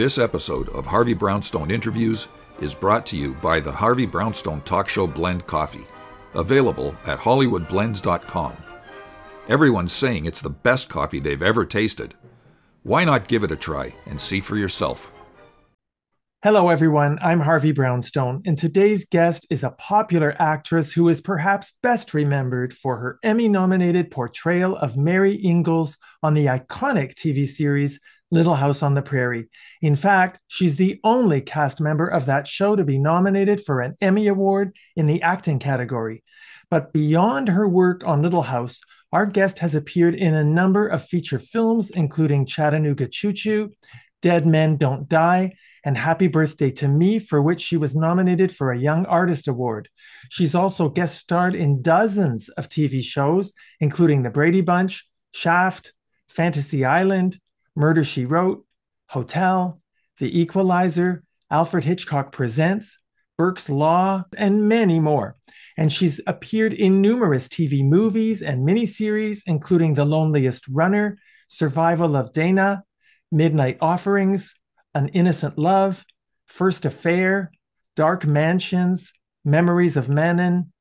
This episode of Harvey Brownstone Interviews is brought to you by the Harvey Brownstone Talk Show Blend Coffee, available at hollywoodblends.com. Everyone's saying it's the best coffee they've ever tasted. Why not give it a try and see for yourself? Hello, everyone. I'm Harvey Brownstone, and today's guest is a popular actress who is perhaps best remembered for her Emmy-nominated portrayal of Mary Ingalls on the iconic TV series Little House on the Prairie. In fact, she's the only cast member of that show to be nominated for an Emmy Award in the acting category. But beyond her work on Little House, our guest has appeared in a number of feature films, including Chattanooga Choo Choo, Dead Men Don't Die, and Happy Birthday to Me, for which she was nominated for a Young Artist Award. She's also guest starred in dozens of TV shows, including The Brady Brunch, Shaft, Fantasy Island, Murder, She Wrote, Hotel, The Equalizer, Alfred Hitchcock Presents, Burke's Law, and many more. And she's appeared in numerous TV movies and miniseries, including The Loneliest Runner, Survival of Dana, Midnight Offerings, An Innocent Love, First Affair, Dark Mansions, Memories of Manon,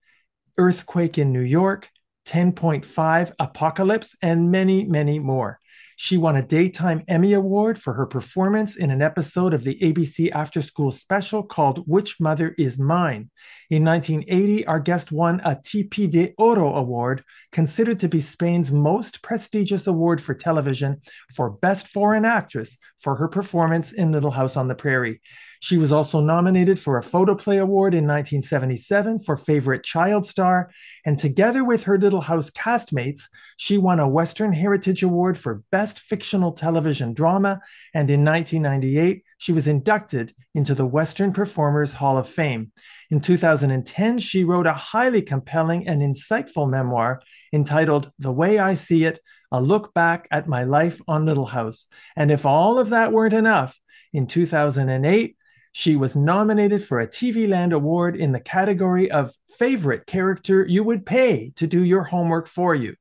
Earthquake in New York, 10.5, Apocalypse, and many, many more. She won a Daytime Emmy Award for her performance in an episode of the ABC After School special called Which Mother Is Mine? In 1980, our guest won a TP de Oro Award, considered to be Spain's most prestigious award for television, for Best Foreign Actress for her performance in Little House on the Prairie. She was also nominated for a Photoplay Award in 1977 for Favorite Child Star, and together with her Little House castmates, she won a Western Heritage Award for Best Fictional Television Drama, and in 1998, she was inducted into the Western Performers Hall of Fame. In 2010, she wrote a highly compelling and insightful memoir entitled The Way I See It, A Look Back at My Life on Little House. And if all of that weren't enough, in 2008, she was nominated for a TV Land Award in the category of Favorite Character You Would Pay to Do Your Homework For You.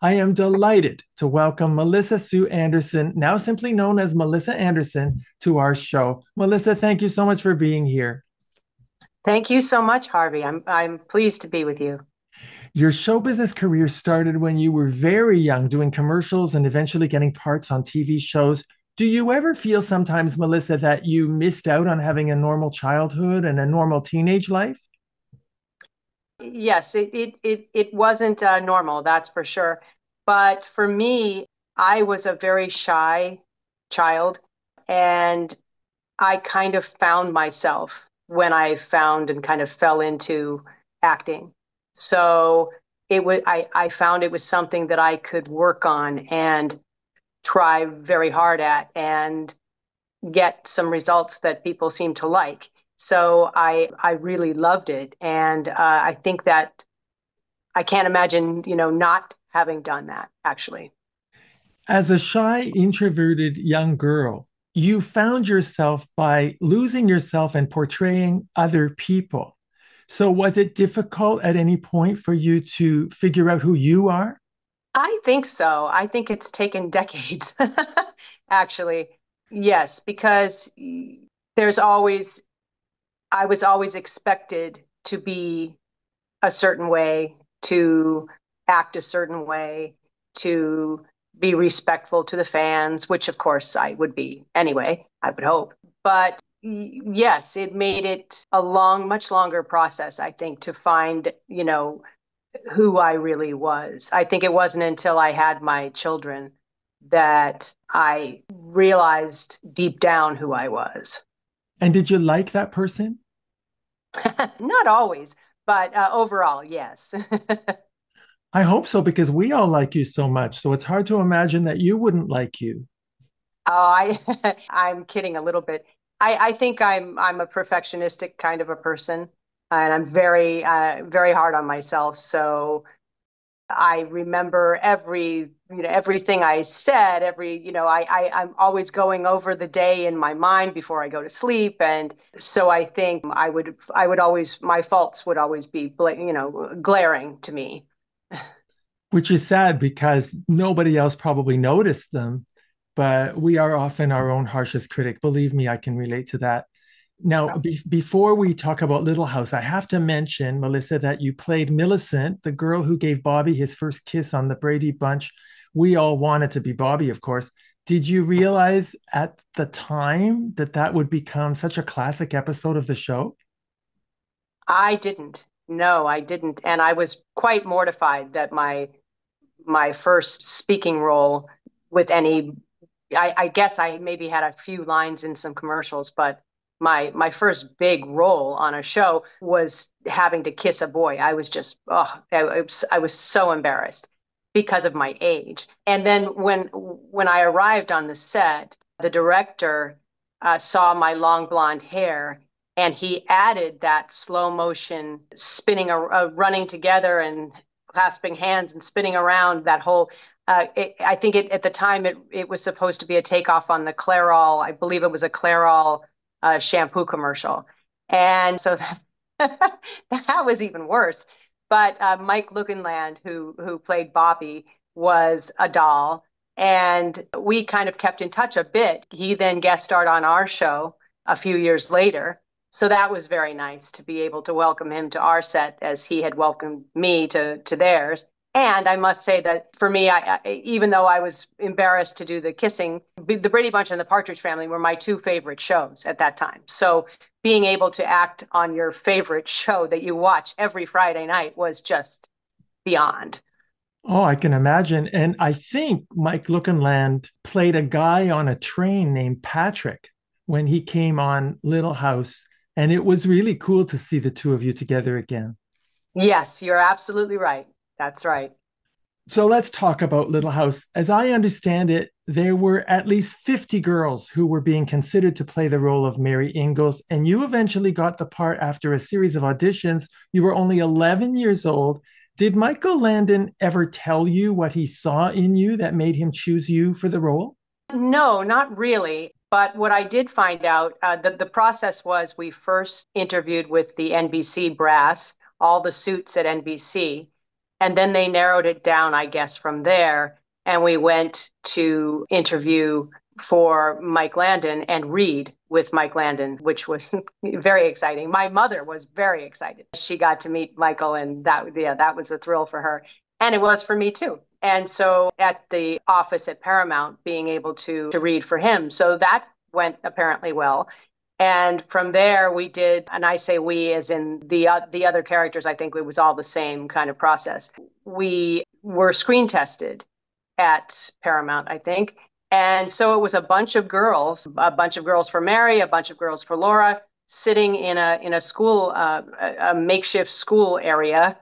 I am delighted to welcome Melissa Sue Anderson, now simply known as Melissa Anderson, to our show. Melissa, thank you so much for being here. Thank you so much, Harvey. I'm pleased to be with you. Your show business career started when you were very young, doing commercials and eventually getting parts on TV shows. Do you ever feel sometimes, Melissa, that you missed out on having a normal childhood and a normal teenage life? Yes, it wasn't normal, that's for sure. But for me, I was a very shy child, and I kind of found myself when I found and kind of fell into acting. So I found it was something that I could work on and try very hard at and get some results that people seem to like. So I really loved it. And I think that I can't imagine, not having done that, actually. As a shy, introverted young girl, you found yourself by losing yourself and portraying other people. So was it difficult at any point for you to figure out who you are? I think so. I think it's taken decades, actually. Yes, because I was always expected to be a certain way, to act a certain way, to be respectful to the fans, which of course I would be anyway, I would hope. But yes, it made it a much longer process, I think, to find, who I really was. I think it wasn't until I had my children that I realized deep down who I was. And did you like that person? Not always, but overall, yes. I hope so, because we all like you so much. So it's hard to imagine that you wouldn't like you. Oh, I'm kidding a little bit. I think I'm a perfectionistic kind of a person, and I'm very very hard on myself. So I remember everything I said, I'm always going over the day in my mind before I go to sleep. And so I think I would always, my faults would always be, glaring to me. Which is sad because nobody else probably noticed them. but we are often our own harshest critic. Believe me, I can relate to that. Now, before we talk about Little House, I have to mention, Melissa, that you played Millicent, the girl who gave Bobby his first kiss on the Brady Bunch. We all wanted to be Bobby, of course. Did you realize at the time that that would become such a classic episode of the show? I didn't. No, I didn't. And I was quite mortified that my first speaking role with any I guess I maybe had a few lines in some commercials, but my first big role on a show was having to kiss a boy. I was just I was so embarrassed because of my age. And then when I arrived on the set, the director saw my long blonde hair and he added that slow motion spinning, running together and clasping hands and spinning around that whole I think at the time it was supposed to be a takeoff on the Clairol. I believe it was a Clairol shampoo commercial, and so that was even worse. But Mike Lugenland, who played Bobby, was a doll, and we kind of kept in touch a bit. He then guest starred on our show a few years later. So that was very nice to be able to welcome him to our set as he had welcomed me to theirs. And I must say that for me, even though I was embarrassed to do the kissing, the Brady Bunch and the Partridge Family were my two favorite shows at that time. So being able to act on your favorite show that you watch every Friday night was just beyond. Oh, I can imagine. And I think Mike Lookenland played a guy on a train named Patrick when he came on Little House. And it was really cool to see the two of you together again. Yes, you're absolutely right. That's right. So let's talk about Little House. As I understand it, there were at least 50 girls who were being considered to play the role of Mary Ingalls, and you eventually got the part after a series of auditions. You were only 11 years old. Did Michael Landon ever tell you what he saw in you that made him choose you for the role? No, not really. But what I did find out, the process was we first interviewed with the NBC brass, all the suits at NBC. And then they narrowed it down, I guess, from there. And we went to interview for Mike Landon and read with Mike Landon, which was very exciting. My mother was very excited. She got to meet Michael, and that was a thrill for her. And it was for me too. And so at the office at Paramount, being able to read for him. So that went apparently well. And from there, we did, and I say we as in the other characters, I think it was all the same kind of process. We were screen tested at Paramount, I think. And so it was a bunch of girls for Mary, a bunch of girls for Laura, sitting in a school, a makeshift school area,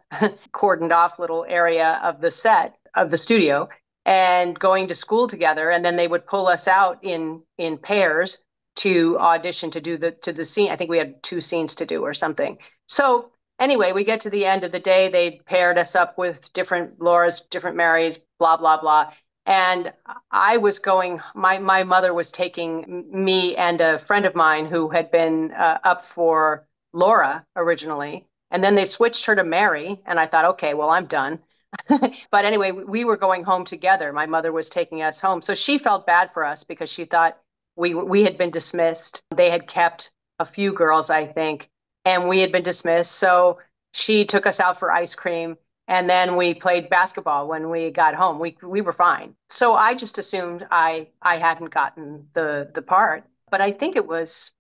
cordoned off little area of the set of the studio, and going to school together. And then they would pull us out in pairs to audition to do the scene. I think we had two scenes to do or something. So anyway, we get to the end of the day. They paired us up with different Lauras, different Marys, blah, blah, blah. And I was going, my mother was taking me and a friend of mine who had been up for Laura originally. And then they switched her to Mary. And I thought, okay, well, I'm done. But anyway, we were going home together. My mother was taking us home. So she felt bad for us because she thought we had been dismissed. They had kept a few girls, I think, and we had been dismissed. So she took us out for ice cream. And then we played basketball when we got home. We were fine. So I just assumed I hadn't gotten the part. But I think it was,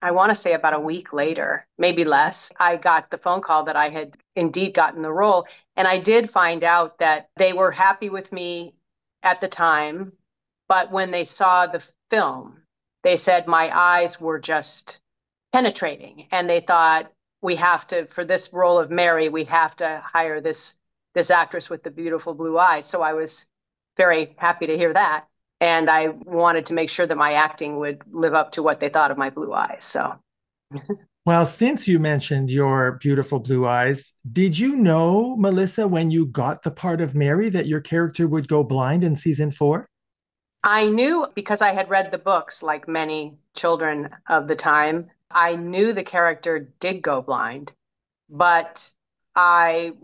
I want to say about a week later, maybe less, I got the phone call that I had indeed gotten the role. And I did find out that they were happy with me at the time. But when they saw the film, they said my eyes were just penetrating. And they thought, we have to, for this role of Mary, we have to hire this actress with the beautiful blue eyes. So I was very happy to hear that. And I wanted to make sure that my acting would live up to what they thought of my blue eyes. So, Well, since you mentioned your beautiful blue eyes, did you know, Melissa, when you got the part of Mary, that your character would go blind in season 4? I knew because I had read the books, like many children of the time, I knew the character did go blind, but I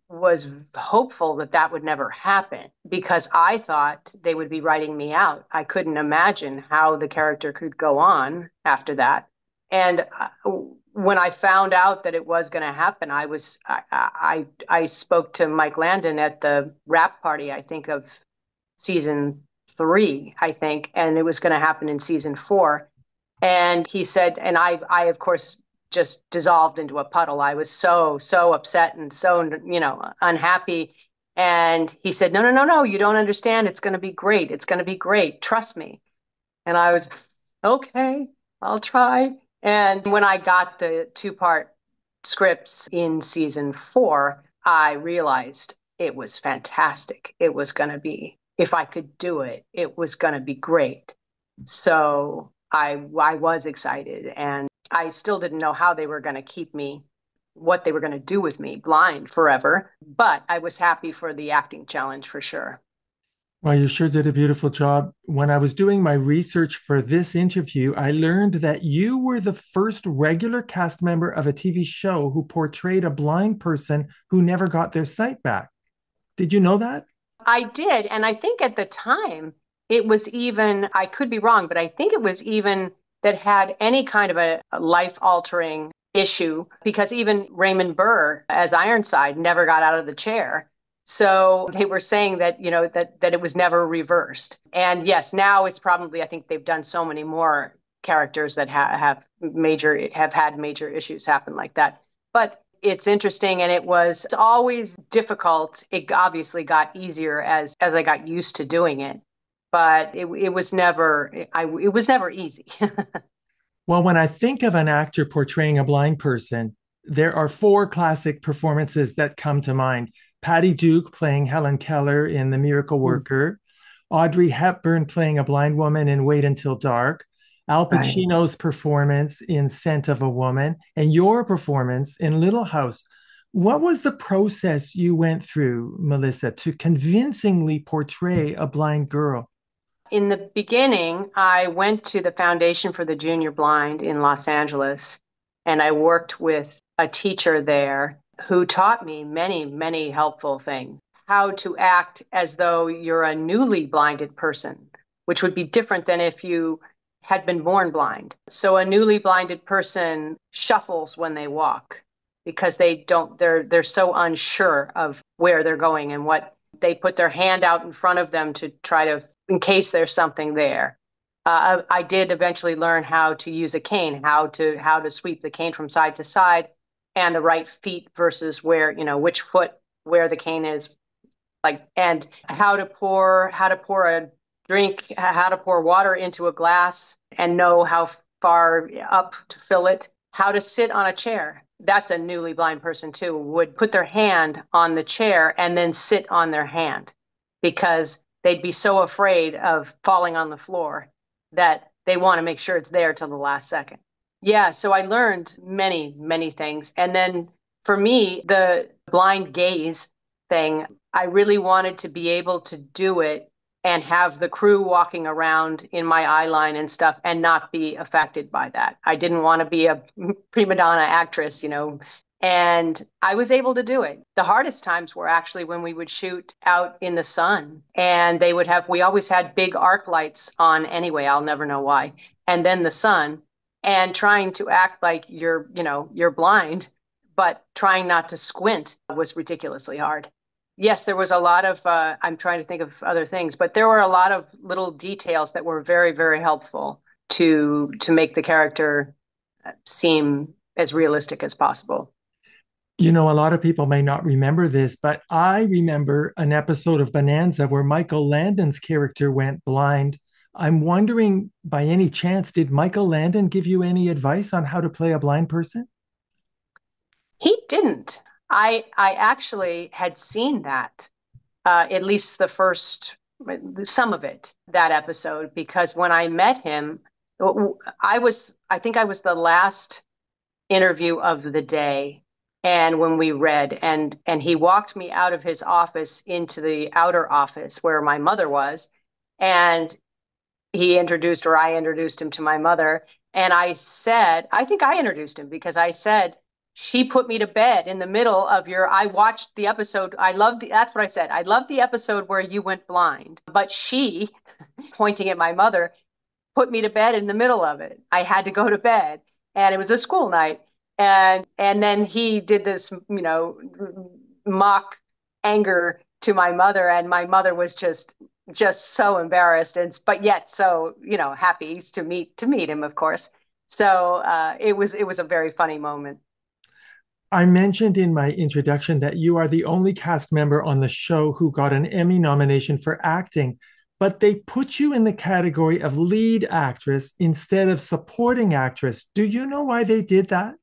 was hopeful that that would never happen because I thought they would be writing me out. I couldn't imagine how the character could go on after that. And when I found out that it was going to happen, I spoke to Mike Landon at the wrap party, I think of season three, I think, and it was going to happen in season four. And he said, and I of course just dissolved into a puddle. I was so upset and so, unhappy. And he said, no, no, no, no, you don't understand. It's going to be great. It's going to be great. Trust me. And I was, okay, I'll try. And when I got the two-part scripts in season four, I realized it was fantastic. It was going to be, if I could do it, it was going to be great. So I was excited, and I still didn't know how they were going to keep me, what they were going to do with me blind forever. But I was happy for the acting challenge for sure. Well, you sure did a beautiful job. When I was doing my research for this interview, I learned that you were the first regular cast member of a TV show who portrayed a blind person who never got their sight back. Did you know that? I did. And I think at the time, it was even, I could be wrong, but I think it was even that had any kind of a life altering issue because even Raymond Burr as Ironside never got out of the chair. So they were saying that, that it was never reversed. And yes, now it's probably, I think they've done so many more characters that have had major issues happen like that. But it's interesting, and it's always difficult. It obviously got easier as I got used to doing it, but it was never easy. Well, when I think of an actor portraying a blind person, there are four classic performances that come to mind. Patty Duke playing Helen Keller in The Miracle Worker, Audrey Hepburn playing a blind woman in Wait Until Dark, Al Pacino's performance in Scent of a Woman, and your performance in Little House. What was the process you went through, Melissa, to convincingly portray a blind girl? In the beginning, I went to the Foundation for the Junior Blind in Los Angeles, and I worked with a teacher there who taught me many, many helpful things. How to act as though you're a newly blinded person, which would be different than if you had been born blind. So a newly blinded person shuffles when they walk because they're so unsure of where they're going and what they put their hand out in front of them to try to, in case there's something there. I did eventually learn how to use a cane, how to sweep the cane from side to side, and the right feet versus where, which foot where the cane is, and how to pour a drink, how to pour water into a glass and know how far up to fill it, how to sit on a chair. That's a newly blind person too, would put their hand on the chair and then sit on their hand because they'd be so afraid of falling on the floor that they want to make sure it's there till the last second. Yeah, so I learned many, many things. And then for me, the blind gaze thing, I really wanted to be able to do it and have the crew walking around in my eye line and stuff and not be affected by that. I didn't want to be a prima donna actress, and I was able to do it. The hardest times were actually when we would shoot out in the sun and we always had big arc lights on anyway. I'll never know why. And then the sun, and trying to act like you're blind, but trying not to squint was ridiculously hard. Yes, there was a lot of, I'm trying to think of other things, but there were a lot of little details that were very, very helpful to make the character seem as realistic as possible. A lot of people may not remember this, but I remember an episode of Bonanza where Michael Landon's character went blind. I'm wondering, by any chance, did Michael Landon give you any advice on how to play a blind person? He didn't. I actually had seen that, at least some of it, that episode, because when I met him, I think I was the last interview of the day. And when we read, and he walked me out of his office into the outer office where my mother was, and I introduced him to my mother. And I think I introduced him because I said, she put me to bed in the middle of I watched the episode. That's what I said. I loved the episode where you went blind, but she, pointing at my mother, put me to bed in the middle of it. I had to go to bed, and it was a school night. And then he did this, mock anger to my mother, and my mother was just so embarrassed, and but yet so, happy to meet him, of course. So it was a very funny moment. I mentioned in my introduction that you are the only cast member on the show who got an Emmy nomination for acting, but they put you in the category of lead actress instead of supporting actress. Do you know why they did that?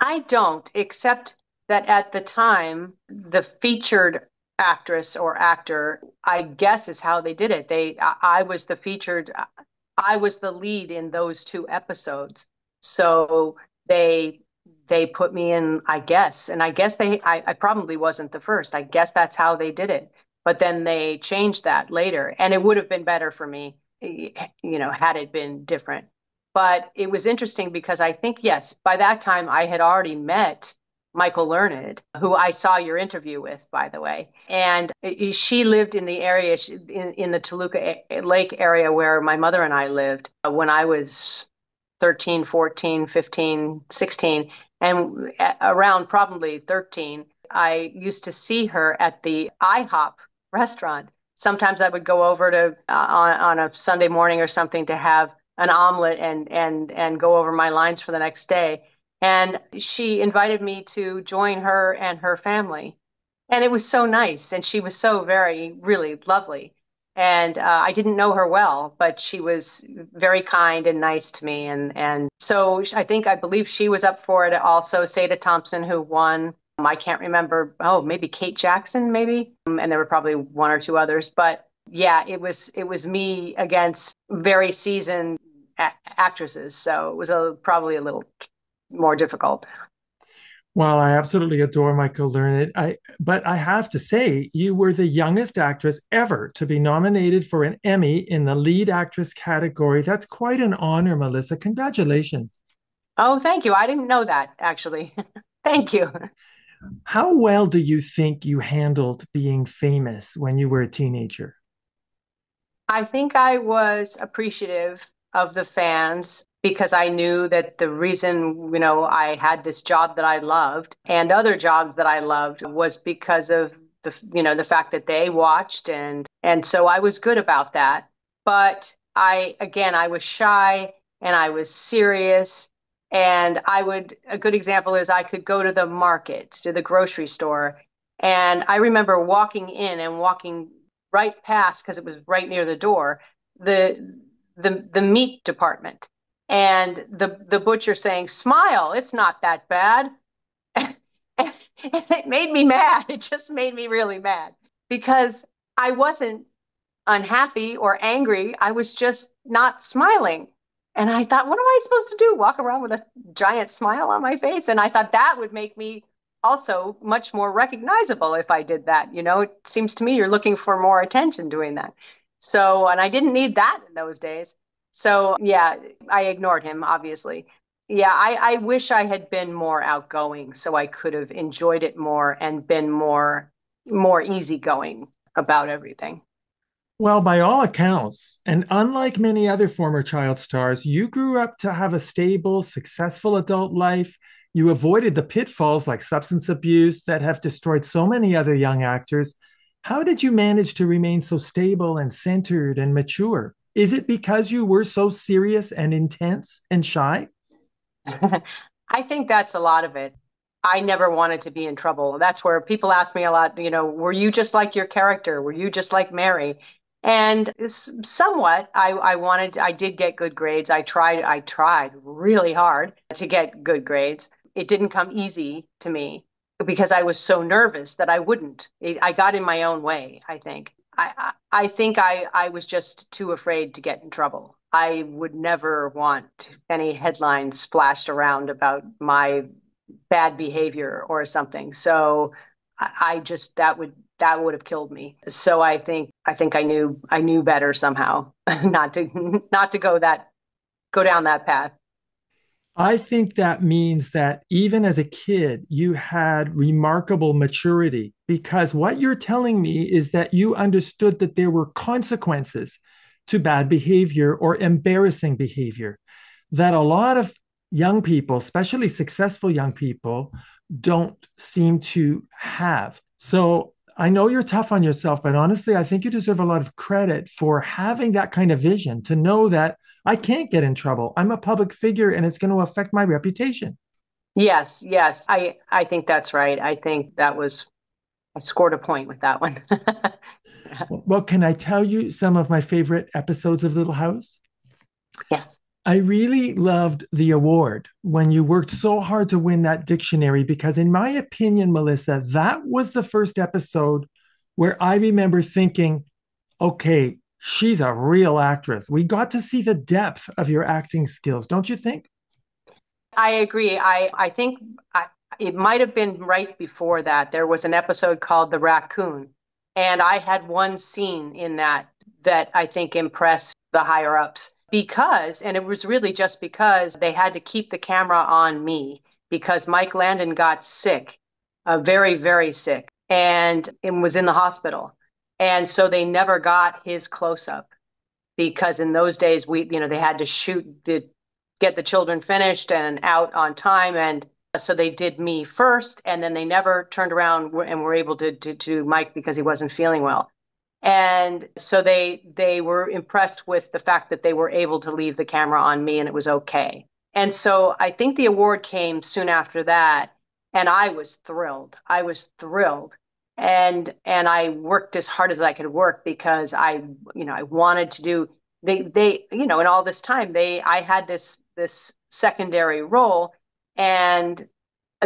I don't, except that at the time, the featured actress or actor, I guess is how they did it. I was the featured, I was the lead in those two episodes. So they they put me in, I guess, and I guess I probably wasn't the first. I guess that's how they did it. But then they changed that later, and it would have been better for me, had it been different. But it was interesting because I think, yes, by that time I had already met Michael Learned, who I saw your interview with, by the way. And she lived in the area, in the Toluca Lake area where my mother and I lived when I was 13, 14, 15, 16. And around probably 13, I used to see her at the IHOP restaurant. Sometimes I would go over to on a Sunday morning or something to have an omelet and go over my lines for the next day. And she invited me to join her and her family. And it was so nice. And she was so very, really lovely. And I didn't know her well, but she was very kind and nice to me. And so I believe she was up for it. Also, Seda Thompson, who won. I can't remember. Oh, maybe Kate Jackson, maybe. And there were probably one or two others. But yeah, it was me against very seasoned actresses. So it was probably a little more difficult. Well, I absolutely adore Michael Learned. But I have to say, you were the youngest actress ever to be nominated for an Emmy in the lead actress category. That's quite an honor, Melissa. Congratulations. Oh, thank you. I didn't know that, actually. Thank you. How well do you think you handled being famous when you were a teenager? I think I was appreciative of the fans because I knew that the reason, I had this job that I loved and other jobs that I loved was because of the fact that they watched, and so I was good about that. But I was shy and I was serious. And a good example is I could go to the market, to the grocery store. And I remember walking in and walking right past, because it was right near the door, the the meat department, and the butcher saying, "Smile, it's not that bad." And it made me mad. It just made me really mad because I wasn't unhappy or angry. I was just not smiling. And I thought, what am I supposed to do? Walk around with a giant smile on my face? And I thought that would make me also much more recognizable if I did that. It seems to me you're looking for more attention doing that. So, and I didn't need that in those days. So, yeah, I ignored him, obviously. Yeah, I wish I had been more outgoing so I could have enjoyed it more and been more easygoing about everything. Well, by all accounts, and unlike many other former child stars, you grew up to have a stable, successful adult life. You avoided the pitfalls like substance abuse that have destroyed so many other young actors. How did you manage to remain so stable and centered and mature? Is it because you were so serious and intense and shy? I think that's a lot of it. I never wanted to be in trouble. That's where people ask me a lot, were you just like your character? Were you just like Mary? And somewhat, I did get good grades. I tried really hard to get good grades. It didn't come easy to me because I was so nervous that I wouldn't. I got in my own way, I think. I think I was just too afraid to get in trouble. I would never want any headlines splashed around about my bad behavior or something. So I just that would have killed me. So I think I knew better somehow not to go down that path. I think that means that even as a kid, you had remarkable maturity because what you're telling me is that you understood that there were consequences to bad behavior or embarrassing behavior that a lot of young people, especially successful young people, don't seem to have. So I know you're tough on yourself, but honestly, I think you deserve a lot of credit for having that kind of vision to know that I can't get in trouble. I'm a public figure and it's going to affect my reputation. Yes, yes. I think that's right. I think I scored a point with that one. Well, can I tell you some of my favorite episodes of Little House? Yes. I really loved the award when you worked so hard to win that dictionary because, in my opinion, Melissa, that was the first episode where I remember thinking, okay, she's a real actress. We got to see the depth of your acting skills, don't you think? I agree. I think it might have been right before that. There was an episode called The Raccoon, and I had one scene in that I think impressed the higher ups because, and it was really just because they had to keep the camera on me because Mike Landon got sick, very, very sick, and was in the hospital. And so they never got his close up because in those days they had to get the children finished and out on time, and so they did me first, and then they never turned around and were able to do Mike because he wasn't feeling well. And so they were impressed with the fact that they were able to leave the camera on me and it was okay. And so I think the award came soon after that, and I was thrilled. I was thrilled. And I worked as hard as I could work because I wanted to do in all this time I had this secondary role, and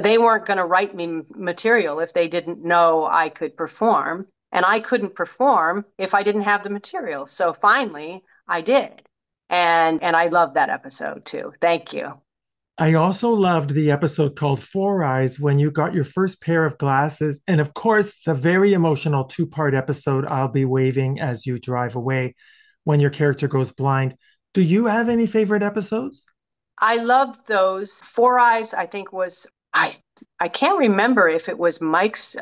they weren't going to write me material if they didn't know I could perform, and I couldn't perform if I didn't have the material. So finally I did. And I love that episode too. Thank you. I also loved the episode called Four Eyes when you got your first pair of glasses. And of course, the very emotional two-part episode, I'll Be Waving as You Drive Away, when your character goes blind. Do you have any favorite episodes? I loved those. Four Eyes, I think was I can't remember if it was Mike's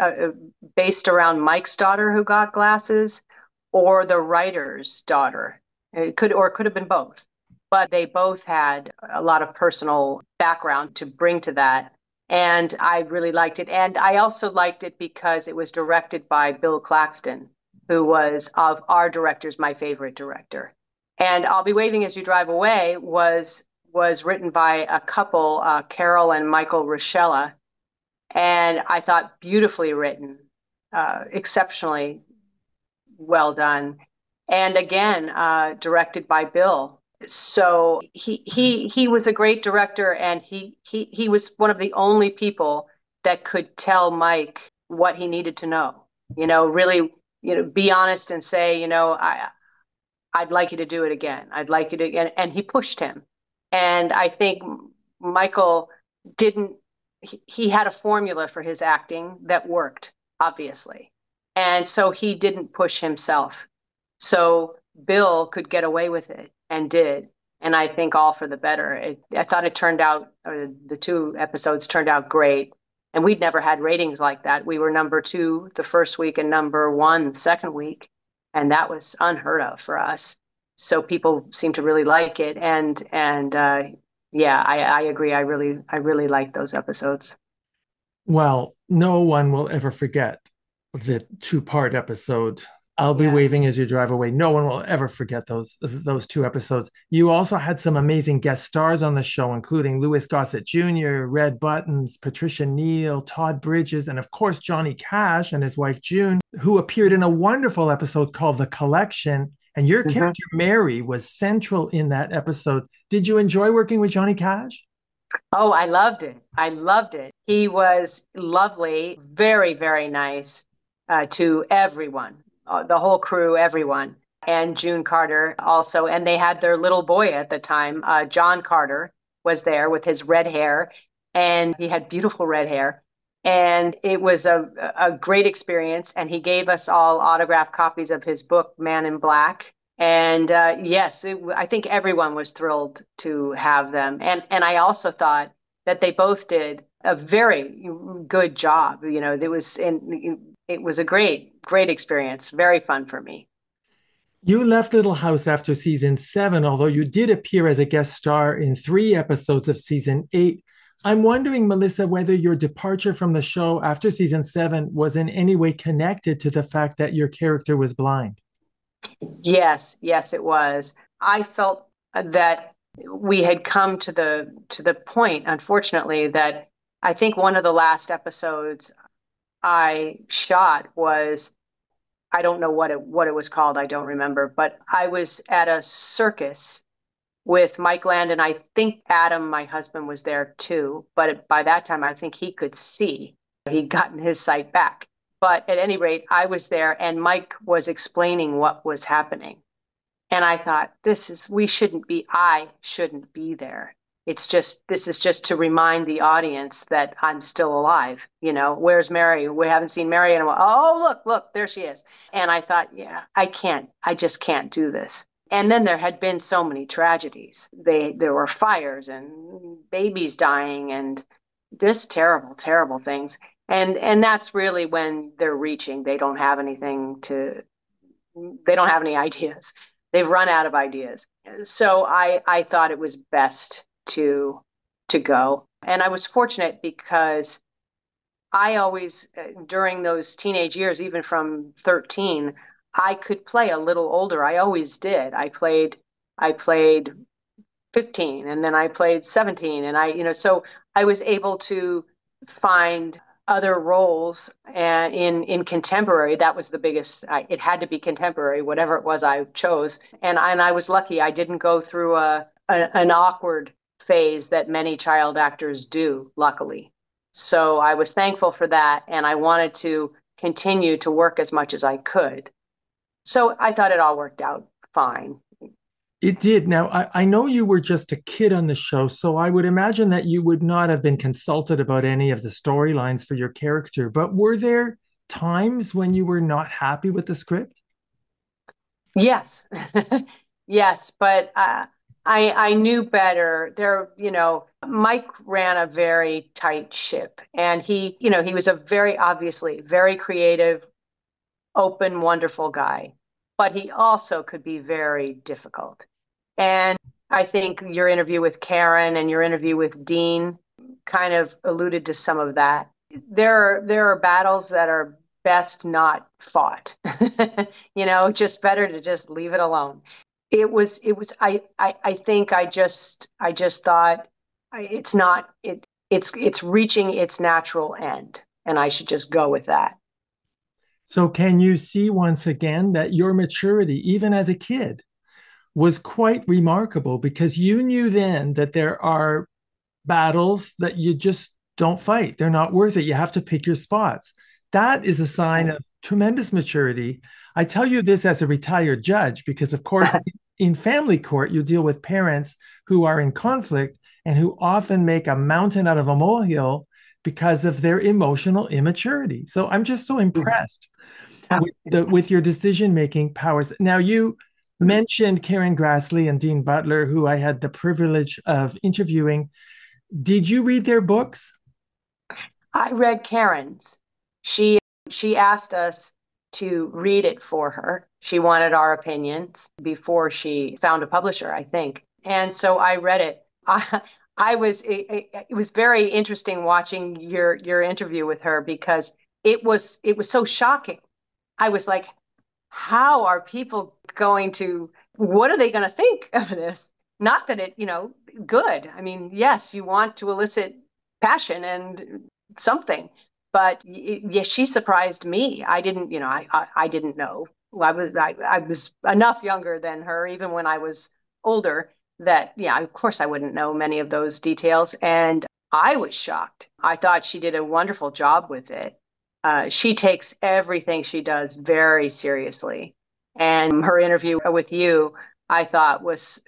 based around Mike's daughter who got glasses or the writer's daughter. It could have been both. But they both had a lot of personal background to bring to that. And I really liked it. And I also liked it because it was directed by Bill Claxton, who was of our directors, my favorite director. And I'll Be Waving as You Drive Away was written by a couple, Carol and Michael Rochella, and I thought beautifully written, exceptionally well done, and again directed by Bill. So he was a great director, and he was one of the only people that could tell Mike what he needed to know. Really, be honest and say, I'd like you to do it again. I'd like you to again. And he pushed him. And I think Michael didn't, he had a formula for his acting that worked, obviously. And so he didn't push himself. So Bill could get away with it and did. And I think all for the better. I thought it turned out, the two episodes turned out great. And we'd never had ratings like that. We were number two the first week and number one the second week. And that was unheard of for us. So people seem to really like it. And yeah, I agree. I really like those episodes. Well, no one will ever forget the two-part episode. I'll Be Yeah. Waving as You Drive Away. No one will ever forget those two episodes. You also had some amazing guest stars on the show, including Louis Gossett Jr., Red Buttons, Patricia Neal, Todd Bridges, and of course Johnny Cash and his wife June, who appeared in a wonderful episode called The Collection. And your Mhm. character Mary was central in that episode. Did you enjoy working with Johnny Cash? Oh, I loved it. I loved it. He was lovely, very, very nice to everyone, the whole crew, everyone, and June Carter also. And they had their little boy at the time. John Carter was there with his red hair, and he had beautiful red hair. And it was a great experience. And he gave us all autographed copies of his book, Man in Black. And yes, I think everyone was thrilled to have them. And I also thought that they both did a very good job. It was a great experience, very fun for me. You left Little House after season 7, although you did appear as a guest star in 3 episodes of season 8. I'm wondering, Melissa, whether your departure from the show after season 7 was in any way connected to the fact that your character was blind. Yes, it was. I felt that we had come to the point, unfortunately, that I think one of the last episodes I shot was, I don't know what it was called, I don't remember, but I was at a circus with Mike Landon. I think Adam, my husband, was there too, but by that time I think he could see. He'd gotten his sight back. But at any rate, I was there and Mike was explaining what was happening. And I thought, I shouldn't be there. This is just to remind the audience that I'm still alive. Where's Mary? We haven't seen Mary in a while. Oh, look, there she is. And I thought, yeah, I just can't do this. And then there had been so many tragedies. There were fires and babies dying and just terrible things. And that's really when they're reaching. They don't have any ideas. They've run out of ideas. So I thought it was best to go. And I was fortunate because I always, during those teenage years, even from 13, I could play a little older. I always did. I played 15 and then I played 17 and so I was able to find other roles and in contemporary. That was the biggest. It had to be contemporary, whatever it was I chose. And I was lucky. I didn't go through an awkward phase that many child actors do, luckily. So I was thankful for that, and I wanted to continue to work as much as I could. So I thought it all worked out fine. It did. Now, I know you were just a kid on the show, so I would imagine that you would not have been consulted about any of the storylines for your character. But were there times when you were not happy with the script? Yes, yes, but I knew better. Mike ran a very tight ship, and he was a very obviously very creative, open, wonderful guy, but he also could be very difficult. And I think your interview with Karen and your interview with Dean kind of alluded to some of that. There are battles that are best not fought. Just better to just leave it alone. I think I just thought it's not it's reaching its natural end, and I should just go with that. So, can you see once again that your maturity, even as a kid, was quite remarkable because you knew then that there are battles that you just don't fight. They're not worth it. You have to pick your spots. That is a sign of tremendous maturity. I tell you this as a retired judge because, of course, in family court, you deal with parents who are in conflict and who often make a mountain out of a molehill because of their emotional immaturity. So I'm just so impressed with your decision making powers. Now, you mentioned Karen Grassley and Dean Butler, who I had the privilege of interviewing. Did you read their books? I read Karen's. She asked us to read it for her. She wanted our opinions before she found a publisher, I think. And so I read it. It was very interesting watching your interview with her because it was so shocking. I was like, how are people what are they going to think of this? Not that good. I mean, yes, you want to elicit passion and something, but yes, she surprised me. I didn't, I didn't know. I was enough younger than her, even when I was older, that, yeah, of course I wouldn't know many of those details. And I was shocked. I thought she did a wonderful job with it. She takes everything she does very seriously. And her interview with you, I thought was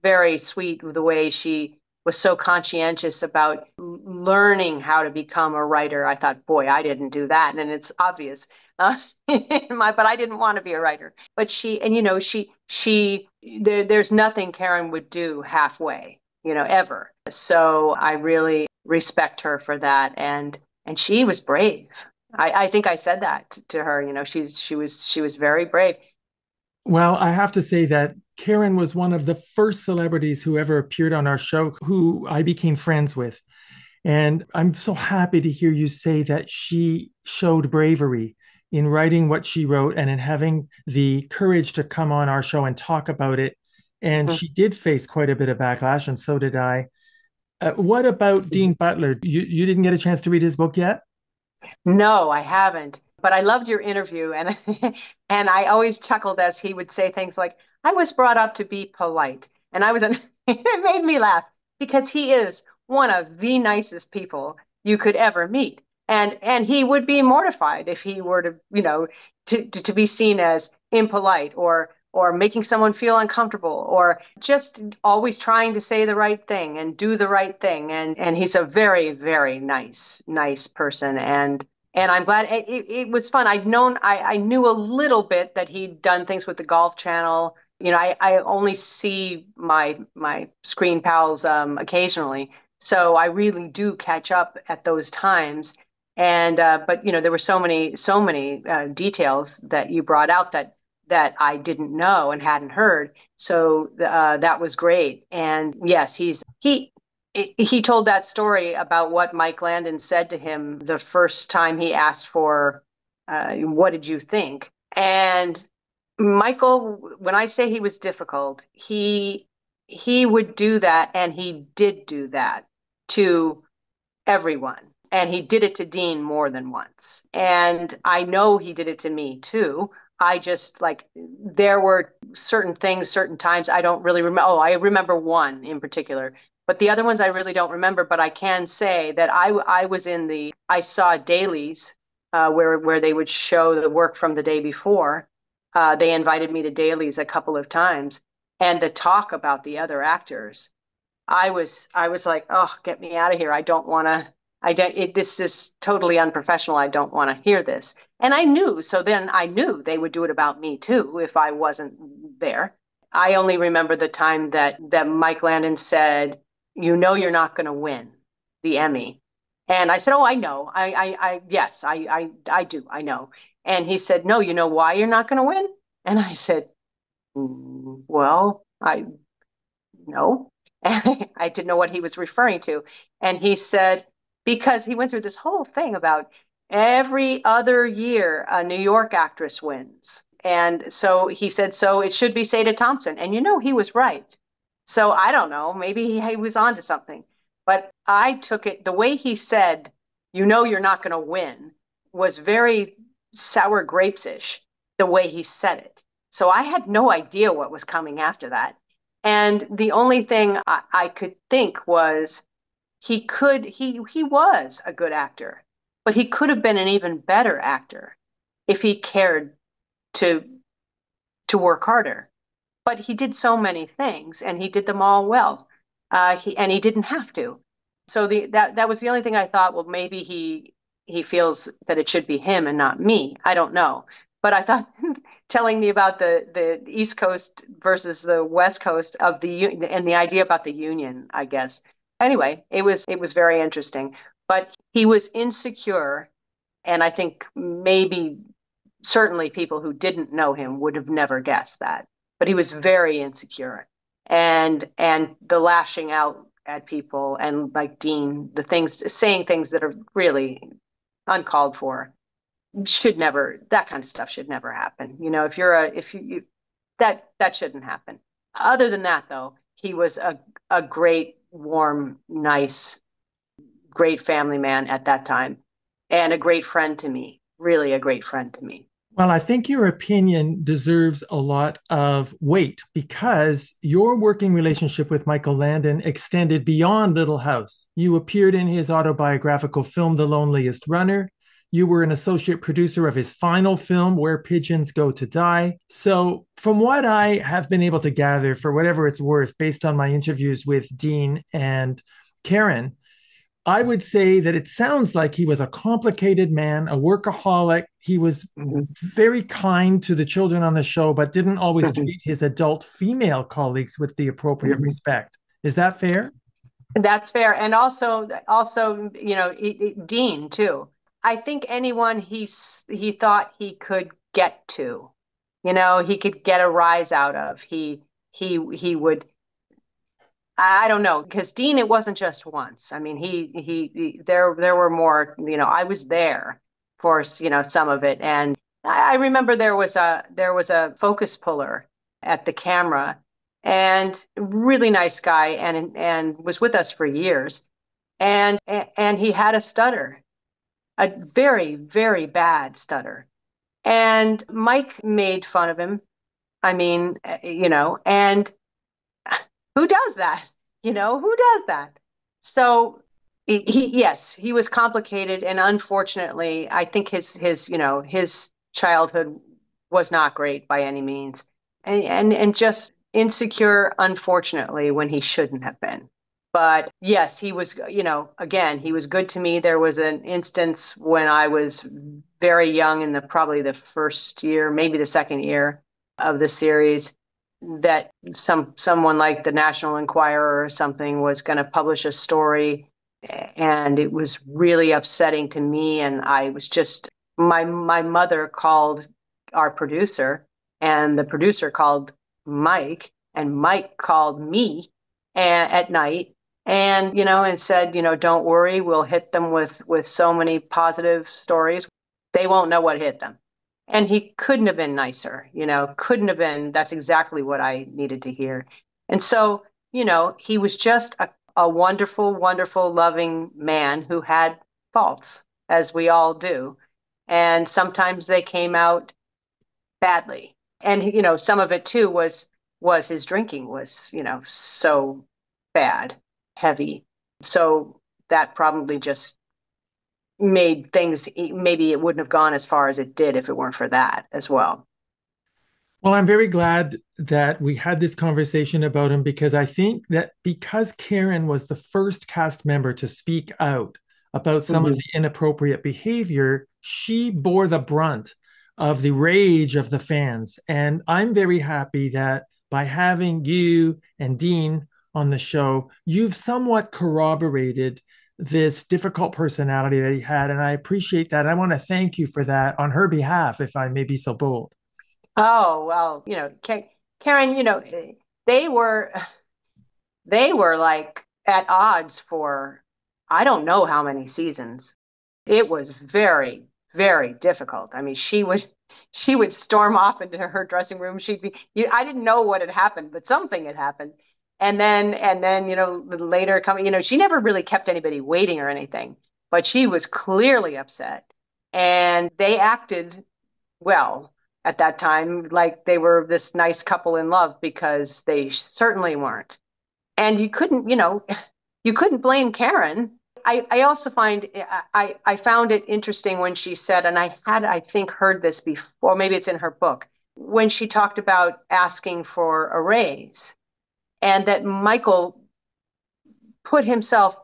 very sweet, the way she was so conscientious about learning how to become a writer. I thought, boy, I didn't do that. And it's obvious. But I didn't want to be a writer. But there's nothing Karen would do halfway, ever. So I really respect her for that. And she was brave. I think I said that to her. She was very brave. Well, I have to say that Karen was one of the first celebrities who ever appeared on our show who I became friends with. And I'm so happy to hear you say that she showed bravery in writing what she wrote and in having the courage to come on our show and talk about it. And Mhm. she did face quite a bit of backlash, and so did I. What about Dean Butler? You didn't get a chance to read his book yet? No, I haven't. But I loved your interview, and and I always chuckled as he would say things like, "I was brought up to be polite," and it made me laugh because he is one of the nicest people you could ever meet, and he would be mortified if he were to, to be seen as impolite or making someone feel uncomfortable or just always trying to say the right thing and do the right thing. And he's a very, very nice person. And I'm glad it was fun. I knew a little bit that he'd done things with the Golf Channel. I only see my screen pals occasionally, so I really do catch up at those times. And but there were so many details that you brought out that I didn't know and hadn't heard. So that was great. And yes, he told that story about what Mike Landon said to him the first time he asked for, what did you think? And Michael, when I say he was difficult, he would do that, and he did do that to everyone. And he did it to Dean more than once. And I know he did it to me too. I just there were certain things, certain times I don't really remember. Oh, I remember one in particular, but the other ones I really don't remember. But I can say that I saw dailies where they would show the work from the day before. They invited me to dailies a couple of times, and the talk about the other actors. I was like, oh, get me out of here. I don't want to. This is totally unprofessional. I don't want to hear this. And I knew, so then I knew they would do it about me too if I wasn't there. I only remember the time that Mike Landon said, you're not going to win the Emmy. And I said, oh, I know. Yes, I do. I know. And he said, no, you know why you're not going to win? And I said, well, I no. I didn't know what he was referring to. And he said, because he went through this whole thing about every other year a New York actress wins. And so he said, so it should be Sada Thompson. And he was right. So I don't know, maybe he was onto something. But I took it the way he said, you're not going to win, was very sour grapes-ish, the way he said it. So I had no idea what was coming after that. And the only thing I could think was he was a good actor, but he could have been an even better actor if he cared to work harder. But he did so many things, and he did them all well. He didn't have to. So that was the only thing I thought. Well, maybe he feels that it should be him and not me. I don't know. But I thought telling me about the East Coast versus the West Coast of and the idea about the union, I guess. Anyway, it was very interesting. But he was insecure, and I think maybe certainly people who didn't know him would have never guessed that. But he was very insecure, and the lashing out at people, and like Dean, saying things that are really uncalled for, should never, that kind of stuff should never happen. If you that shouldn't happen. Other than that, though, he was a great, warm, nice, great family man at that time, and a great friend to me. Really, a great friend to me. Well, I think your opinion deserves a lot of weight because your working relationship with Michael Landon extended beyond Little House. You appeared in his autobiographical film, The Loneliest Runner. You were an associate producer of his final film, Where Pigeons Go to Die. So, from what I have been able to gather, for whatever it's worth, based on my interviews with Dean and Karen, I would say that it sounds like he was a complicated man, a workaholic. He was very kind to the children on the show, but didn't always treat his adult female colleagues with the appropriate respect. Is that fair? That's fair. And also, Dean too. I think anyone he thought he could get to, he could get a rise out of. He would. I don't know, because Dean, it wasn't just once. I mean, there were more. I was there for some of it, and I remember there was a focus puller at the camera, and really nice guy, and was with us for years, and he had a stutter, a very, very bad stutter, and Mike made fun of him. I mean, and who does that? Who does that? So yes, he was complicated, and unfortunately, I think his childhood was not great by any means, and just insecure, unfortunately, when he shouldn't have been. But yes, he was, again, he was good to me. There was an instance when I was very young in probably the first year, maybe the second year of the series, that someone like the National Enquirer or something was going to publish a story, and it was really upsetting to me. And I was just my mother called our producer, and the producer called Mike, and Mike called me at night, and said, don't worry, we'll hit them with so many positive stories, they won't know what hit them. And he couldn't have been nicer, couldn't have been. That's exactly what I needed to hear. And so, he was just a wonderful, wonderful, loving man who had faults, as we all do. And sometimes they came out badly. And, some of it too was his drinking was, so bad, heavy. So that probably just made things, maybe it wouldn't have gone as far as it did if it weren't for that as well. Well, I'm very glad that we had this conversation about him, because I think that because Karen was the first cast member to speak out about some of the inappropriate behavior, she bore the brunt of the rage of the fans. And I'm very happy that by having you and Dean on the show, you've somewhat corroborated this difficult personality that he had. And I appreciate that. I want to thank you for that on her behalf, if I may be so bold. Oh, well, Karen, they were they were like at odds for I don't know how many seasons. It was very, very difficult. I mean, she would storm off into her dressing room. I didn't know what had happened, but something had happened. And then, later coming, she never really kept anybody waiting or anything, but she was clearly upset. And they acted well at that time, like they were this nice couple in love, because they certainly weren't. And you couldn't blame Karen. I also I found it interesting when she said, and I think heard this before, maybe it's in her book, when she talked about asking for a raise, and that Michael put himself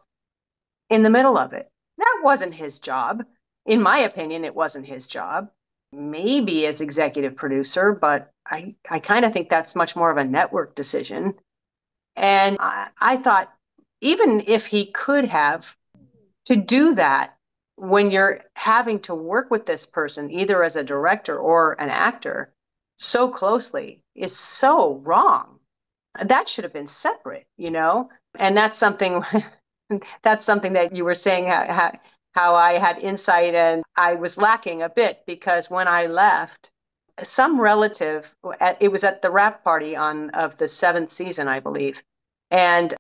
in the middle of it. That wasn't his job. In my opinion, it wasn't his job. Maybe as executive producer, but I kind of think that's much more of a network decision. And I thought, even if he could have, to do that when you're having to work with this person, either as a director or an actor, so closely, is so wrong. That should have been separate. And that's something that's something that you were saying, how I had insight, and I was lacking a bit, because when I left, some relative, it was at the wrap party of the seventh season, I believe, and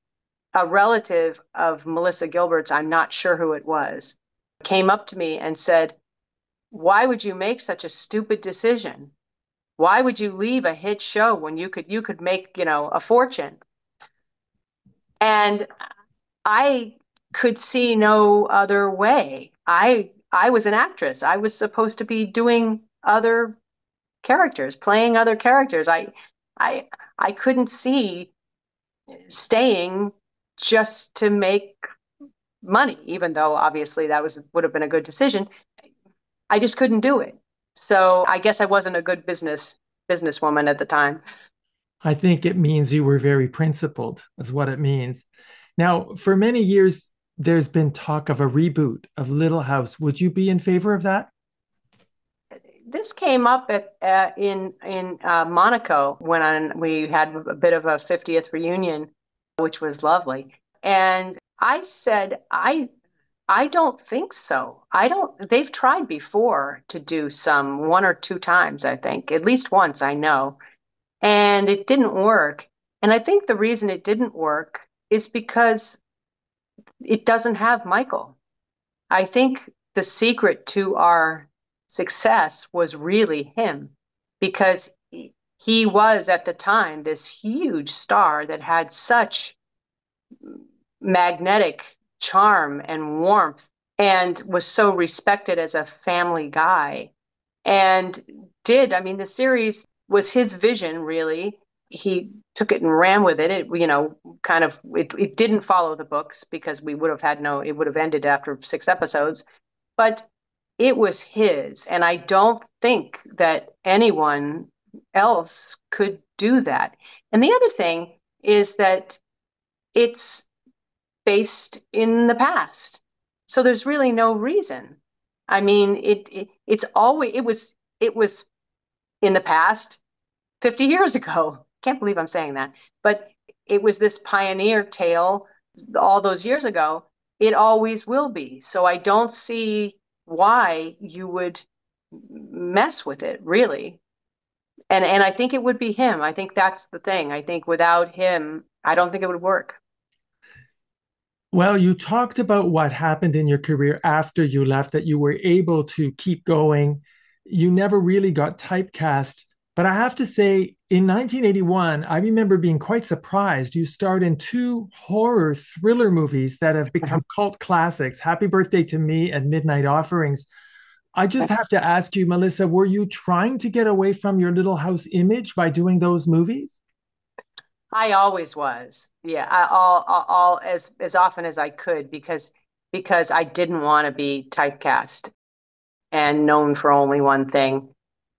a relative of Melissa Gilbert's, I'm not sure who it was, came up to me and said, "Why would you make such a stupid decision? Why would you leave a hit show when you could make, a fortune?" And I could see no other way. I was an actress. I was supposed to be doing other characters, playing other characters. I I couldn't see staying just to make money, even though obviously that would have been a good decision. I just couldn't do it. So I guess I wasn't a good businesswoman at the time. I think it means you were very principled, is what it means. Now, for many years, there's been talk of a reboot of Little House. Would you be in favor of that? This came up at in Monaco when we had a bit of a 50th reunion, which was lovely. And I said, I don't think so. I don't, they've tried before to do some one or two times, I think, at least once, I know, and it didn't work. And I think the reason it didn't work is because it doesn't have Michael. I think the secret to our success was really him because he was at the time this huge star that had such magnetic charm and warmth and was so respected as a family guy and I mean, the series was his vision, really. He took it and ran with it. It didn't follow the books because we would have had no, it would have ended after 6 episodes, but it was his. And I don't think that anyone else could do that. And the other thing is that it's based in the past. So there's really no reason. I mean, it was in the past 50 years ago. Can't believe I'm saying that. But it was this pioneer tale all those years ago. It always will be. So I don't see why you would mess with it, really. And I think it would be him. I think that's the thing. I think without him, I don't think it would work. Well, you talked about what happened in your career after you left, that you were able to keep going. You never really got typecast. But I have to say, in 1981, I remember being quite surprised. You starred in two horror thriller movies that have become cult classics, Happy Birthday to Me and Midnight Offerings. I just have to ask you, Melissa, were you trying to get away from your Little House image by doing those movies? I always was. Yeah, all as often as I could because I didn't want to be typecast and known for only one thing.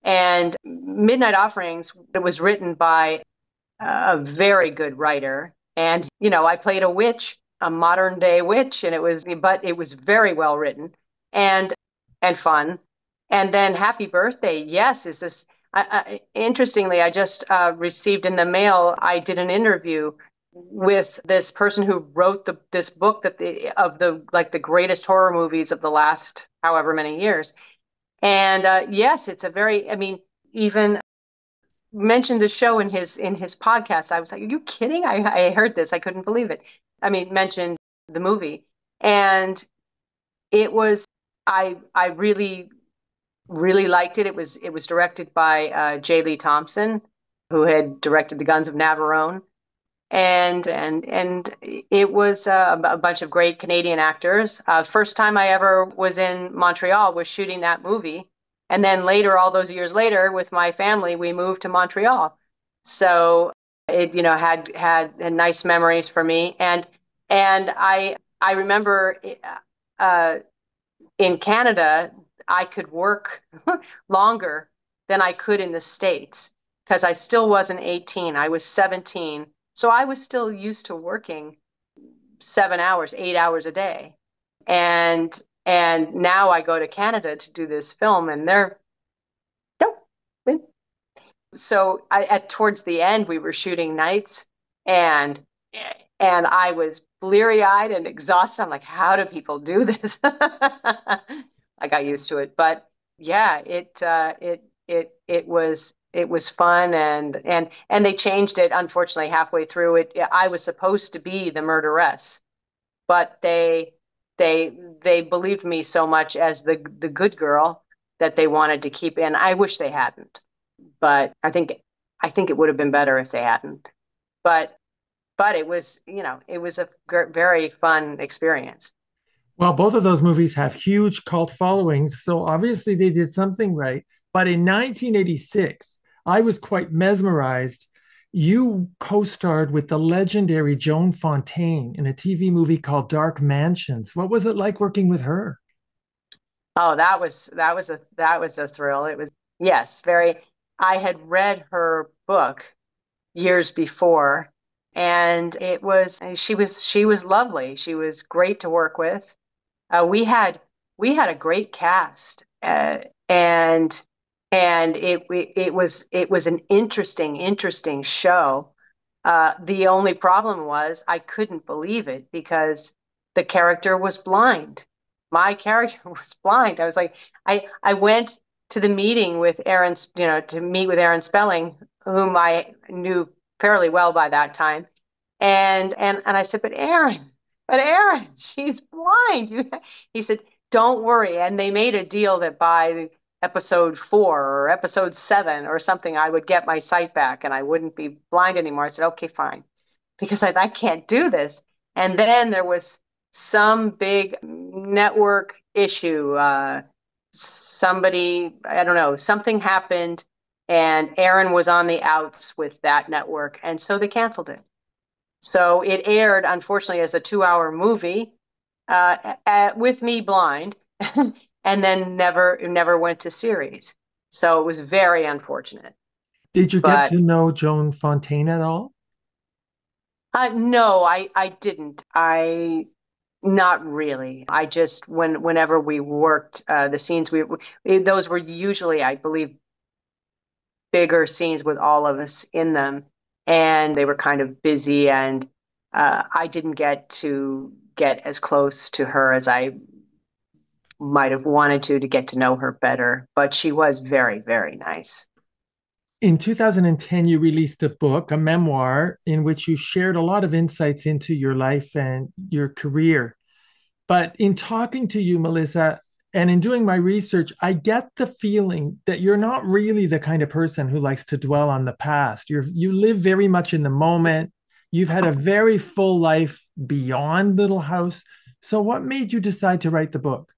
And Midnight Offerings, it was written by a very good writer. And, I played a witch, a modern day witch, but it was very well written and fun. And then Happy Birthday, yes, is this. Interestingly, I just received in the mail. I did an interview with this person who wrote this book of the greatest horror movies of the last however many years. And yes, it's a very. I mean, even mentioned the show in his podcast. I was like, "Are you kidding?" I heard this. I couldn't believe it. I mean, mentioned the movie, and it was. I really liked it. It was directed by J. Lee Thompson, who had directed The Guns of Navarone, and it was a bunch of great Canadian actors. First time I ever was in Montreal was shooting that movie, and then later, all those years later, with my family, we moved to Montreal. So it had nice memories for me, and I remember uh, in Canada I could work longer than I could in the States because I still wasn't 18. I was 17. So I was still used to working 7 hours, 8 hours a day. And now I go to Canada to do this film and they're nope. So at towards the end we were shooting nights and I was bleary-eyed and exhausted. I'm like, how do people do this? I got used to it, but yeah, it was fun and they changed it unfortunately halfway through it. I was supposed to be the murderess, but they believed me so much as the good girl that they wanted to keep in. I wish they hadn't, but I think it would have been better if they hadn't. But it was, it was a very fun experience. Well, both of those movies have huge cult followings, so obviously they did something right. But in 1986, I was quite mesmerized. You co starred with the legendary Joan Fontaine in a TV movie called Dark Mansions. What was it like working with her? Oh, that was a thrill. It was, yes, very. I had read her book years before, and she was lovely. She was great to work with. We had a great cast, and it was an interesting show. The only problem was I couldn't believe it because the character was blind. My character was blind. I was like, I went to the meeting with Aaron, to meet with Aaron Spelling, whom I knew fairly well by that time, and I said, but Aaron, she's blind. He said, don't worry. And they made a deal that by episode 4 or episode 7 or something, I would get my sight back and I wouldn't be blind anymore. I said, okay, fine, because I can't do this. And then there was some big network issue. Somebody, I don't know, something happened, and Aaron was on the outs with that network, and so they canceled it. So it aired, unfortunately, as a 2-hour movie, with me blind, and then never went to series. So it was very unfortunate. Did you get But to know Joan Fontaine at all? no, I didn't. I Not really. I just whenever we worked the scenes, those were usually, I believe, bigger scenes with all of us in them, and they were kind of busy, and I didn't get as close to her as I might have wanted to get to know her better, but she was very, very nice. In 2010, you released a book, a memoir, in which you shared a lot of insights into your life and your career. But in talking to you, Melissa, and in doing my research, I get the feeling that you're not really the kind of person who likes to dwell on the past. You live very much in the moment. You've had a very full life beyond Little House. So, what made you decide to write the book?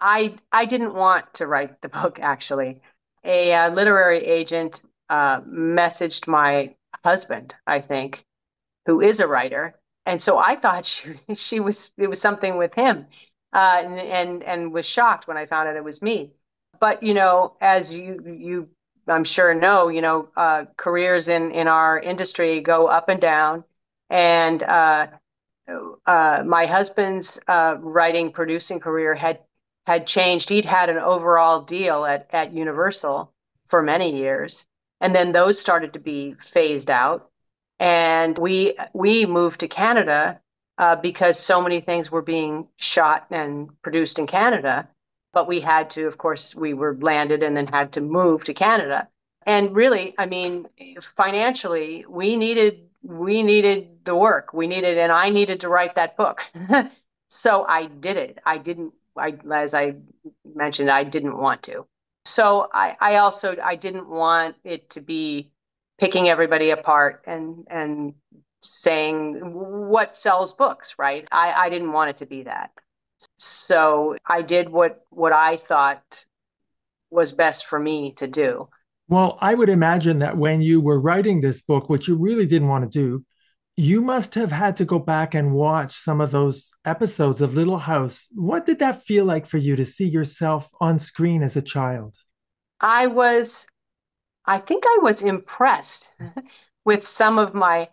I didn't want to write the book, actually. A literary agent messaged my husband, I think, who is a writer, and so I thought she was it was something with him, and was shocked when I found out it was me. But as you I'm sure know, careers in our industry go up and down, and my husband's writing producing career had changed. He'd had an overall deal at Universal for many years, and then those started to be phased out. And we moved to Canada because so many things were being shot and produced in Canada. But we had to, of course, we were landed and then had to move to Canada. And really, I mean, financially, we needed the work. And I needed to write that book. So I did it. As I mentioned, I didn't want to. So I didn't want it to be picking everybody apart and saying what sells books, right? I didn't want it to be that. So I did what I thought was best for me to do. Well, I would imagine that when you were writing this book, which you really didn't want to do, you must have had to go back and watch some of those episodes of Little House. What did that feel like for you to see yourself on screen as a child? I was, I think I was impressed with some of my,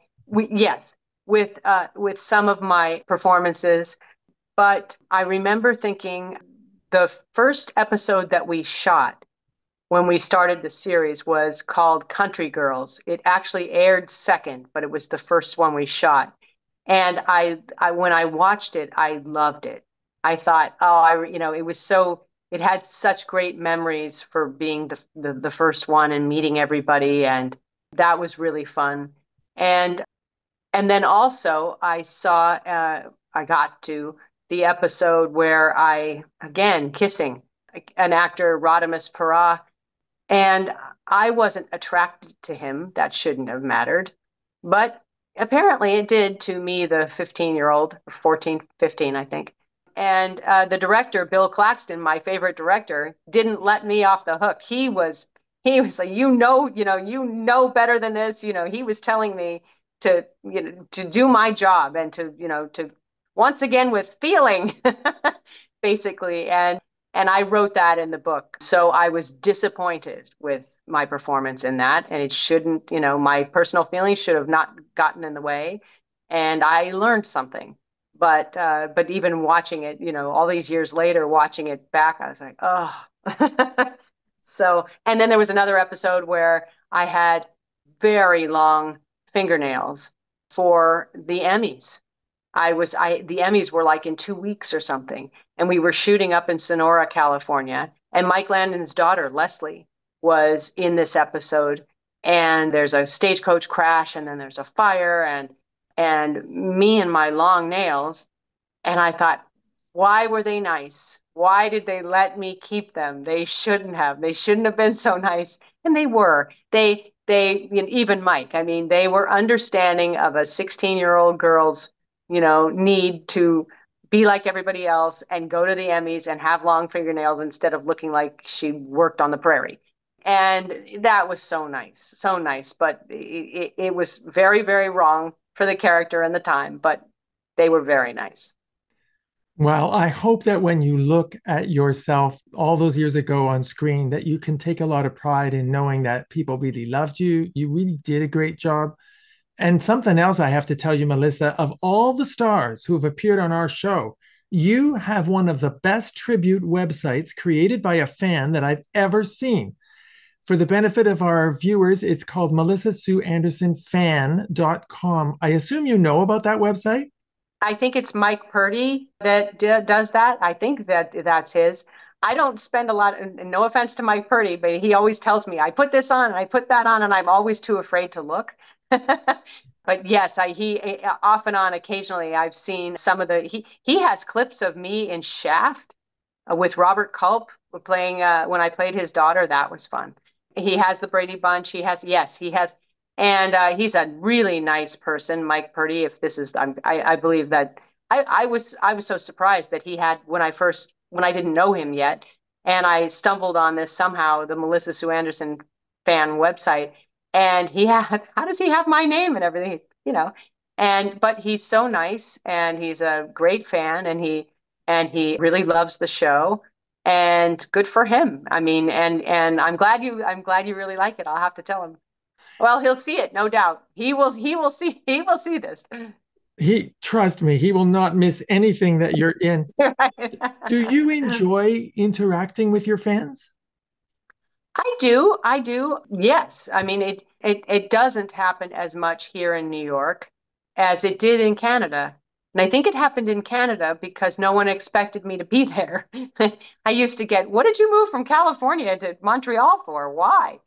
yes, with some of my performances. But I remember thinking the first episode that we shot when we started the series was called Country Girls. It actually aired second, but it was the first one we shot. And when I watched it, I loved it. I thought, oh, it was it had such great memories for being the first one and meeting everybody. And that was really fun. And, and then also I got to the episode where again, kissing an actor, Rodimus Parra, and I wasn't attracted to him. That shouldn't have mattered. But Apparently it did to me, the 15-year-old, 14, 15, I think. And the director, Bill Claxton, my favorite director, didn't let me off the hook. He was like, you know better than this. He was telling me to do my job and to once again with feeling, basically. And I wrote that in the book. So I was disappointed with my performance in that. And it shouldn't, my personal feelings should have not gotten in the way. And I learned something. But even watching it, all these years later, watching it back, I was like, oh. So, and then there was another episode where I had very long fingernails for the Emmys. The Emmys were like in 2 weeks or something. And we were shooting up in Sonora, California. And Mike Landon's daughter, Leslie, was in this episode. And there's a stagecoach crash, and then there's a fire, and me and my long nails. And I thought, why were they nice? Why did they let me keep them? They shouldn't have. They shouldn't have been so nice. And they were. Even Mike, I mean, they were understanding of a 16-year-old girl's, need to be like everybody else and go to the Emmys and have long fingernails instead of looking like she worked on the prairie. And that was so nice, so nice. But it was very, very wrong for the character and the time, but they were very nice. Well, I hope that when you look at yourself all those years ago on screen, that you can take a lot of pride in knowing that people really loved you. You really did a great job. And something else I have to tell you, Melissa, of all the stars who have appeared on our show, you have one of the best tribute websites created by a fan that I've ever seen. For the benefit of our viewers, it's called melissasueandersonfan.com. I assume you know about that website? I think it's Mike Purdy that does that. I think that's his. I don't spend a lot, and no offense to Mike Purdy, but he always tells me, I put this on and I put that on, and I'm always too afraid to look. But yes, he off and on occasionally I've seen some of he has clips of me in Shaft with Robert Culp playing when I played his daughter. That was fun. He has the Brady Bunch. He has, and he's a really nice person, Mike Purdy. If this is, I believe that I was so surprised that he had when I didn't know him yet, and I stumbled on this somehow, the Melissa Sue Anderson fan website, and he had, how does he have my name and everything, but he's so nice, and he's a great fan, and he really loves the show, and good for him. I mean, and I'm glad you really like it. I'll have to tell him. Well, he'll see it, no doubt. He will see this. Trust me, he will not miss anything that you're in. Do you enjoy interacting with your fans? I do. Yes. I mean, it doesn't happen as much here in New York as it did in Canada. And I think it happened in Canada because no one expected me to be there. I used to get, what did you move from California to Montreal for? Why?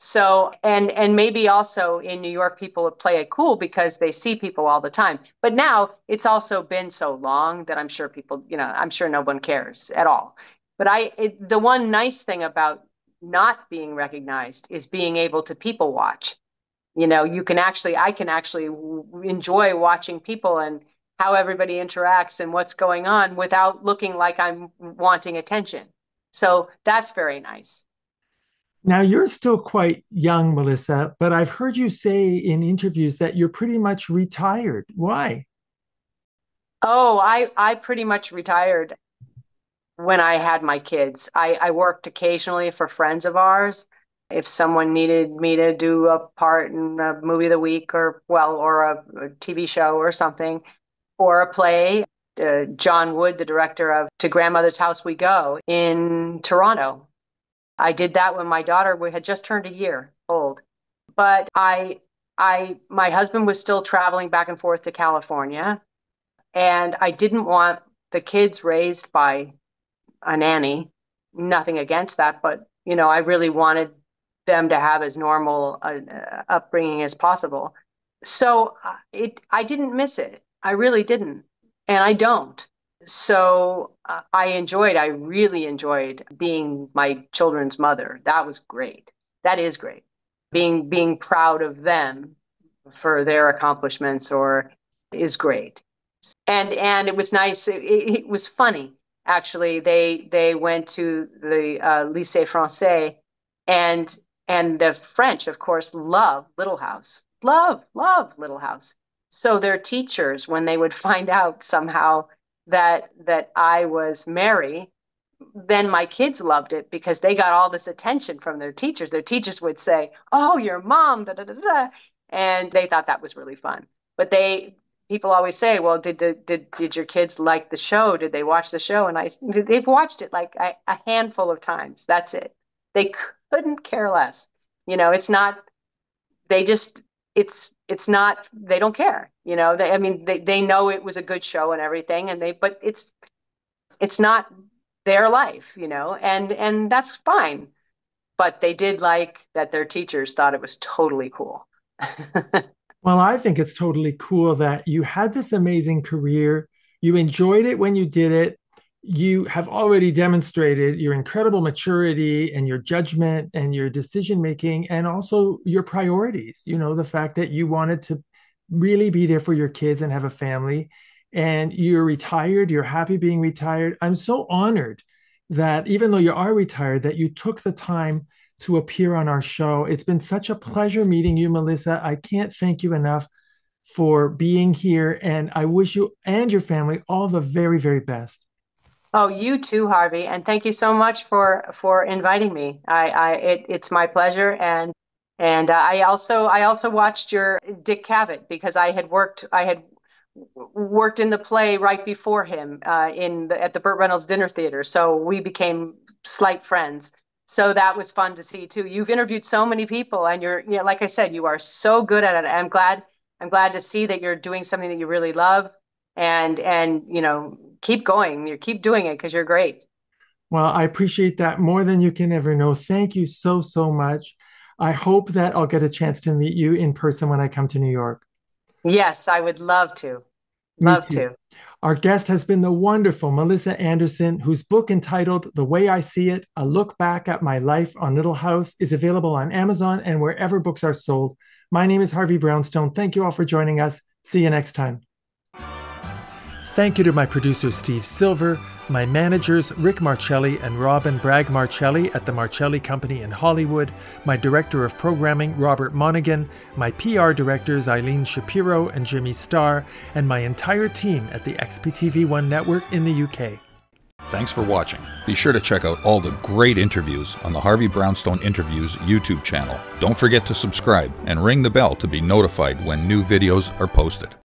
So, and maybe also in New York, people play it cool because they see people all the time. But now it's also been so long that I'm sure people, I'm sure no one cares at all. But the one nice thing about not being recognized is being able to people watch. I can actually enjoy watching people and how everybody interacts and what's going on without looking like I'm wanting attention. So that's very nice. Now, you're still quite young, Melissa, but I've heard you say in interviews that you're pretty much retired. Why? Oh, I pretty much retired when I had my kids. I worked occasionally for friends of ours. If someone needed me to do a part in a movie of the week or a TV show or something, or a play, John Wood, the director of To Grandmother's House We Go in Toronto. I did that when my daughter had just turned a year old. But my husband was still traveling back and forth to California, and I didn't want the kids raised by a nanny. Nothing against that, but I really wanted them to have as normal upbringing as possible. So I didn't miss it. I really didn't, and I don't. So I really enjoyed being my children's mother. That was great. That is great. Being proud of them for their accomplishments or is great. And it was nice. It was funny, actually. They went to the Lycée Français, and the French, of course, love Little House, love Little House. So their teachers, when they would find out somehow that I was Mary, then my kids loved it because they got all this attention from their teachers. Their teachers would say, "Oh, your mom," da, da, da, da. And they thought that was really fun. But people always say, "Well, did your kids like the show? Did they watch the show?" And they've watched it like a handful of times. That's it. They couldn't care less. It's not. They just it's not. They don't care. I mean, they know it was a good show and everything, but it's not their life, and that's fine. But they did like that their teachers thought it was totally cool. Well, I think it's totally cool that you had this amazing career. You enjoyed it when you did it. You have already demonstrated your incredible maturity and your judgment and your decision making, and also your priorities. The fact that you wanted to really be there for your kids and have a family. And you're retired, you're happy being retired. I'm so honored that even though you are retired, that you took the time to appear on our show. It's been such a pleasure meeting you, Melissa. I can't thank you enough for being here. And I wish you and your family all the very, very best. Oh, you too, Harvey. And thank you so much for inviting me. It's my pleasure. And I also watched your Dick Cavett because I had worked in the play right before him at the Burt Reynolds Dinner Theater. So we became slight friends. So that was fun to see too. You've interviewed so many people, and like I said, you are so good at it. I'm glad to see that you're doing something that you really love, and keep going. You keep doing it because you're great. Well, I appreciate that more than you can ever know. Thank you so, so much. I hope that I'll get a chance to meet you in person when I come to New York. Yes, I would love to. Me Love too. to. Our guest has been the wonderful Melissa Anderson, whose book entitled The Way I See It, A Look Back at My Life on Little House is available on Amazon and wherever books are sold. My name is Harvey Brownstone. Thank you all for joining us. See you next time. Thank you to my producer, Steve Silver, my managers, Rick Marcelli and Robin Bragg Marcelli at the Marcelli Company in Hollywood, my director of programming, Robert Monaghan, my PR directors, Eileen Shapiro and Jimmy Starr, and my entire team at the XPTV1 network in the UK. Thanks for watching. Be sure to check out all the great interviews on the Harvey Brownstone Interviews YouTube channel. Don't forget to subscribe and ring the bell to be notified when new videos are posted.